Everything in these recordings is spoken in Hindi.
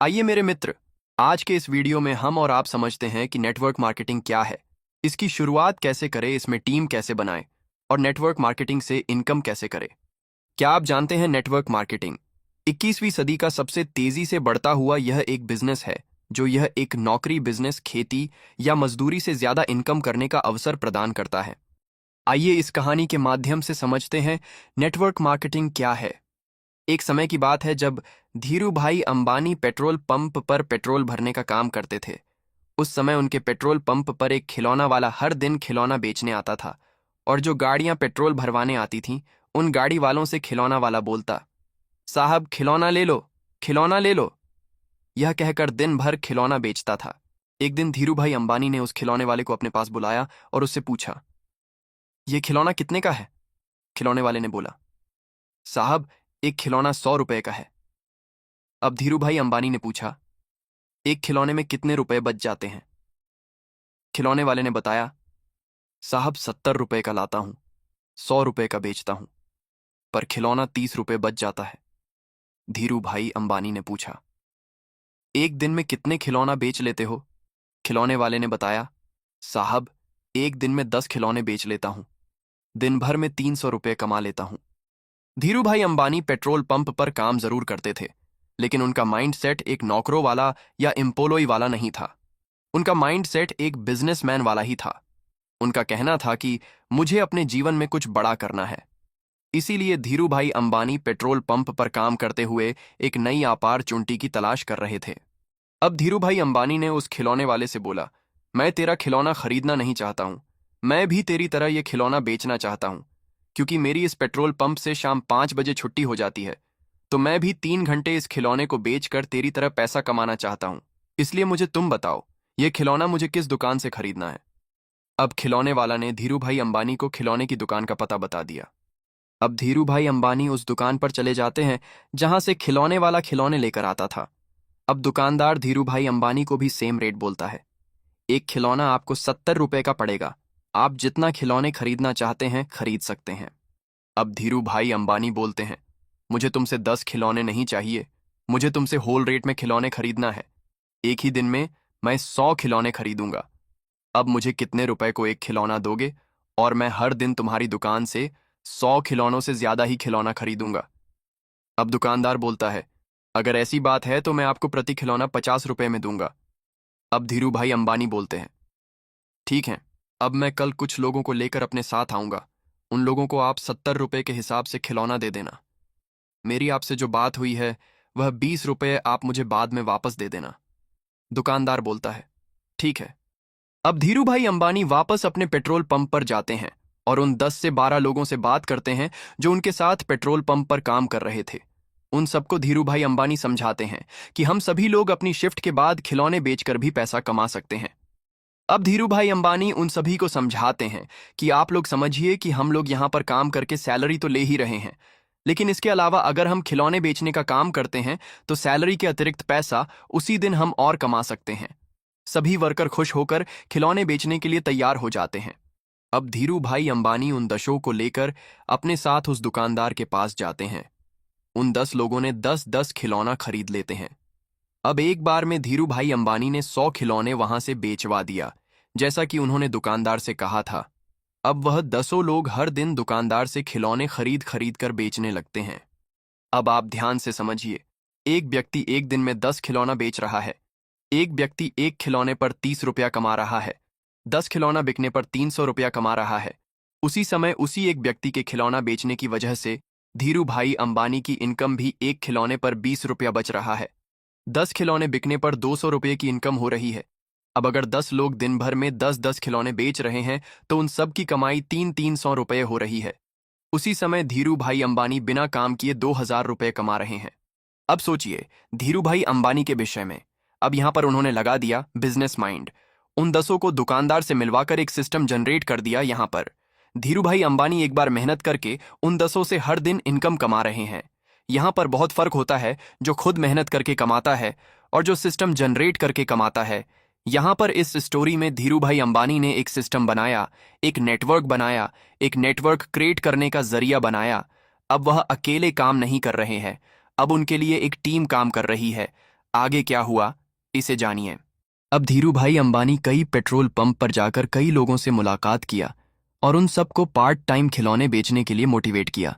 आइए मेरे मित्र, आज के इस वीडियो में हम और आप समझते हैं कि नेटवर्क मार्केटिंग क्या है, इसकी शुरुआत कैसे करें, इसमें टीम कैसे बनाएं और नेटवर्क मार्केटिंग से इनकम कैसे करें। क्या आप जानते हैं नेटवर्क मार्केटिंग 21वीं सदी का सबसे तेजी से बढ़ता हुआ यह एक बिजनेस है जो यह एक नौकरी, बिजनेस, खेती या मजदूरी से ज्यादा इनकम करने का अवसर प्रदान करता है। आइए इस कहानी के माध्यम से समझते हैं नेटवर्क मार्केटिंग क्या है। एक समय की बात है जब धीरू भाई अंबानी पेट्रोल पंप पर पेट्रोल भरने का काम करते थे। उस समय उनके पेट्रोल पंप पर एक खिलौना वाला हर दिन खिलौना बेचने आता था और जो गाड़ियां पेट्रोल भरवाने आती थीं, उन गाड़ी वालों से खिलौना वाला बोलता, साहब खिलौना ले लो, खिलौना ले लो। यह कहकर दिन भर खिलौना बेचता था। एक दिन धीरू भाई अंबानी ने उस खिलौने वाले को अपने पास बुलाया और उससे पूछा, यह खिलौना कितने का है? खिलौने वाले ने बोला, साहब एक खिलौना 100 रुपए का है। अब धीरू भाई अंबानी ने पूछा, एक खिलौने में कितने रुपए बच जाते हैं? खिलौने वाले ने बताया, साहब 70 रुपए का लाता हूं, 100 रुपए का बेचता हूं, पर खिलौना 30 रुपए बच जाता है। धीरू भाई अंबानी ने पूछा, एक दिन में कितने खिलौना बेच लेते हो? खिलौने वाले ने बताया, साहब एक दिन में 10 खिलौने बेच लेता हूं, दिन भर में 300 रुपए कमा लेता हूं। धीरू भाई अंबानी पेट्रोल पंप पर काम जरूर करते थे, लेकिन उनका माइंडसेट एक नौकरों वाला या एम्प्लॉय वाला नहीं था। उनका माइंडसेट एक बिजनेसमैन वाला ही था। उनका कहना था कि मुझे अपने जीवन में कुछ बड़ा करना है। इसीलिए धीरू भाई अंबानी पेट्रोल पंप पर काम करते हुए एक नई अपॉर्चुनिटी की तलाश कर रहे थे। अब धीरू भाई अंबानी ने उस खिलौने वाले से बोला, मैं तेरा खिलौना खरीदना नहीं चाहता हूं, मैं भी तेरी तरह यह खिलौना बेचना चाहता हूं, क्योंकि मेरी इस पेट्रोल पंप से शाम 5 बजे छुट्टी हो जाती है, तो मैं भी 3 घंटे इस खिलौने को बेचकर तेरी तरह पैसा कमाना चाहता हूं। इसलिए मुझे तुम बताओ, यह खिलौना मुझे किस दुकान से खरीदना है? अब खिलौने वाला ने धीरू भाई अंबानी को खिलौने की दुकान का पता बता दिया। अब धीरू भाई अंबानी उस दुकान पर चले जाते हैं जहां से खिलौने वाला खिलौने लेकर आता था। अब दुकानदार धीरू भाई अंबानी को भी सेम रेट बोलता है, एक खिलौना आपको 70 रुपए का पड़ेगा, आप जितना खिलौने खरीदना चाहते हैं खरीद सकते हैं। अब धीरू भाई अंबानी बोलते हैं, मुझे तुमसे 10 खिलौने नहीं चाहिए, मुझे तुमसे होल रेट में खिलौने खरीदना है। एक ही दिन में मैं 100 खिलौने खरीदूंगा। अब मुझे कितने रुपए को एक खिलौना दोगे और मैं हर दिन तुम्हारी दुकान से 100 खिलौनों से ज्यादा ही खिलौना खरीदूंगा। अब दुकानदार बोलता है, अगर ऐसी बात है तो मैं आपको प्रति खिलौना 50 रुपए में दूंगा। अब धीरू भाई अंबानी बोलते हैं, ठीक है, अब मैं कल कुछ लोगों को लेकर अपने साथ आऊंगा, उन लोगों को आप 70 रुपए के हिसाब से खिलौना दे देना। मेरी आपसे जो बात हुई है वह 20 रुपए आप मुझे बाद में वापस दे देना। दुकानदार बोलता है, ठीक है। अब धीरू भाई अंबानी वापस अपने पेट्रोल पंप पर जाते हैं और उन 10 से 12 लोगों से बात करते हैं जो उनके साथ पेट्रोल पंप पर काम कर रहे थे। उन सबको धीरू भाई अंबानी समझाते हैं कि हम सभी लोग अपनी शिफ्ट के बाद खिलौने बेचकर भी पैसा कमा सकते हैं। अब धीरू भाई अंबानी उन सभी को समझाते हैं कि आप लोग समझिए कि हम लोग यहाँ पर काम करके सैलरी तो ले ही रहे हैं, लेकिन इसके अलावा अगर हम खिलौने बेचने का काम करते हैं तो सैलरी के अतिरिक्त पैसा उसी दिन हम और कमा सकते हैं। सभी वर्कर खुश होकर खिलौने बेचने के लिए तैयार हो जाते हैं। अब धीरू भाई अंबानी उन 10 को लेकर अपने साथ उस दुकानदार के पास जाते हैं। उन 10 लोगों ने 10-10 खिलौना खरीद लेते हैं। अब एक बार में धीरू भाई अंबानी ने 100 खिलौने वहां से बेचवा दिया, जैसा कि उन्होंने दुकानदार से कहा था। अब वह 10 लोग हर दिन दुकानदार से खिलौने खरीद खरीद कर बेचने लगते हैं। अब आप ध्यान से समझिए, एक व्यक्ति एक दिन में 10 खिलौना बेच रहा है, एक व्यक्ति एक खिलौने पर 30 रुपया कमा रहा है, 10 खिलौना बिकने पर 300 रुपया कमा रहा है। उसी समय उसी एक व्यक्ति के खिलौना बेचने की वजह से धीरू भाई अंबानी की इनकम भी एक खिलौने पर 20 रुपया बच रहा है। 10 खिलौने बिकने पर 200 रुपये की इनकम हो रही है। अब अगर 10 लोग दिन भर में 10-10 खिलौने बेच रहे हैं तो उन सब की कमाई 300-300 रुपये हो रही है। उसी समय धीरू भाई अंबानी बिना काम किए 2000 रुपये कमा रहे हैं। अब सोचिए धीरू भाई अंबानी के विषय में। अब यहां पर उन्होंने लगा दिया बिजनेस माइंड, उन 10 को दुकानदार से मिलवाकर एक सिस्टम जनरेट कर दिया। यहां पर धीरू भाई अंबानी एक बार मेहनत करके उन 10 से हर दिन इनकम कमा रहे हैं। यहां पर बहुत फर्क होता है जो खुद मेहनत करके कमाता है और जो सिस्टम जनरेट करके कमाता है। यहां पर इस स्टोरी में धीरू भाई अंबानी ने एक सिस्टम बनाया, एक नेटवर्क बनाया, एक नेटवर्क क्रिएट करने का जरिया बनाया। अब वह अकेले काम नहीं कर रहे हैं, अब उनके लिए एक टीम काम कर रही है। आगे क्या हुआ, इसे जानिए। अब धीरू भाई अंबानी कई पेट्रोल पंप पर जाकर कई लोगों से मुलाकात किया और उन सबको पार्ट टाइम खिलौने बेचने के लिए मोटिवेट किया।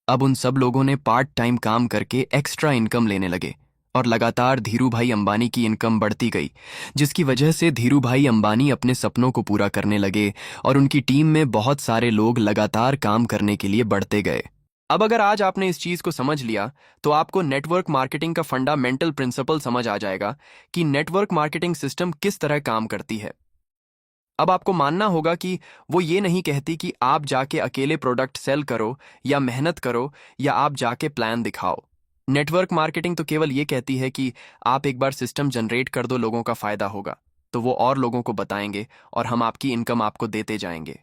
अब उन सब लोगों ने पार्ट टाइम काम करके एक्स्ट्रा इनकम लेने लगे और लगातार धीरू भाई अंबानी की इनकम बढ़ती गई, जिसकी वजह से धीरू भाई अंबानी अपने सपनों को पूरा करने लगे और उनकी टीम में बहुत सारे लोग लगातार काम करने के लिए बढ़ते गए। अब अगर आज आपने इस चीज को समझ लिया तो आपको नेटवर्क मार्केटिंग का फंडामेंटल प्रिंसिपल समझ आ जाएगा कि नेटवर्क मार्केटिंग सिस्टम किस तरह काम करती है। अब आपको मानना होगा कि वो ये नहीं कहती कि आप जाके अकेले प्रोडक्ट सेल करो या मेहनत करो या आप जाके प्लान दिखाओ। नेटवर्क मार्केटिंग तो केवल ये कहती है कि आप एक बार सिस्टम जनरेट कर दो, लोगों का फायदा होगा तो वो और लोगों को बताएंगे और हम आपकी इनकम आपको देते जाएंगे।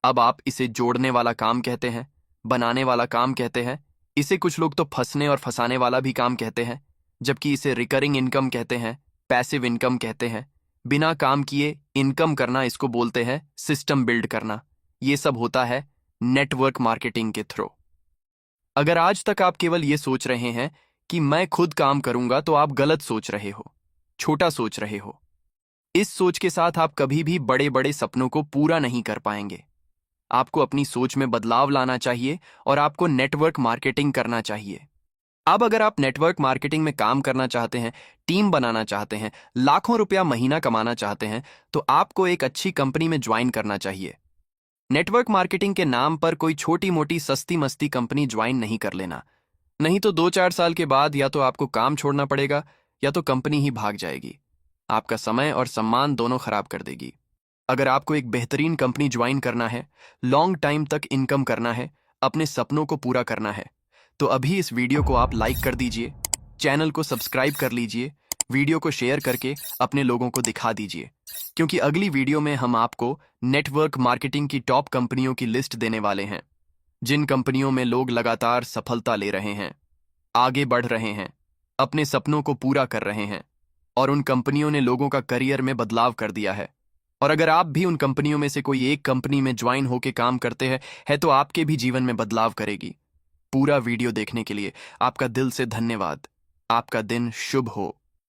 अब आप इसे जोड़ने वाला काम कहते हैं, बनाने वाला काम कहते हैं, इसे कुछ लोग तो फंसने और फंसाने वाला भी काम कहते हैं, जबकि इसे रिकरिंग इनकम कहते हैं, पैसिव इनकम कहते हैं। बिना काम किए इनकम करना, इसको बोलते हैं सिस्टम बिल्ड करना। ये सब होता है नेटवर्क मार्केटिंग के थ्रू। अगर आज तक आप केवल ये सोच रहे हैं कि मैं खुद काम करूंगा तो आप गलत सोच रहे हो, छोटा सोच रहे हो। इस सोच के साथ आप कभी भी बड़े बड़े सपनों को पूरा नहीं कर पाएंगे। आपको अपनी सोच में बदलाव लाना चाहिए और आपको नेटवर्क मार्केटिंग करना चाहिए। अब अगर आप नेटवर्क मार्केटिंग में काम करना चाहते हैं, टीम बनाना चाहते हैं, लाखों रुपया महीना कमाना चाहते हैं, तो आपको एक अच्छी कंपनी में ज्वाइन करना चाहिए। नेटवर्क मार्केटिंग के नाम पर कोई छोटी मोटी सस्ती मस्ती कंपनी ज्वाइन नहीं कर लेना, नहीं तो 2-4 साल के बाद या तो आपको काम छोड़ना पड़ेगा या तो कंपनी ही भाग जाएगी, आपका समय और सम्मान दोनों खराब कर देगी। अगर आपको एक बेहतरीन कंपनी ज्वाइन करना है, लॉन्ग टाइम तक इनकम करना है, अपने सपनों को पूरा करना है, तो अभी इस वीडियो को आप लाइक कर दीजिए, चैनल को सब्सक्राइब कर लीजिए, वीडियो को शेयर करके अपने लोगों को दिखा दीजिए, क्योंकि अगली वीडियो में हम आपको नेटवर्क मार्केटिंग की टॉप कंपनियों की लिस्ट देने वाले हैं, जिन कंपनियों में लोग लगातार सफलता ले रहे हैं, आगे बढ़ रहे हैं, अपने सपनों को पूरा कर रहे हैं और उन कंपनियों ने लोगों का करियर में बदलाव कर दिया है। और अगर आप भी उन कंपनियों में से कोई एक कंपनी में ज्वाइन होकर काम करते हैं तो आपके भी जीवन में बदलाव करेगी। पूरा वीडियो देखने के लिए आपका दिल से धन्यवाद। आपका दिन शुभ हो।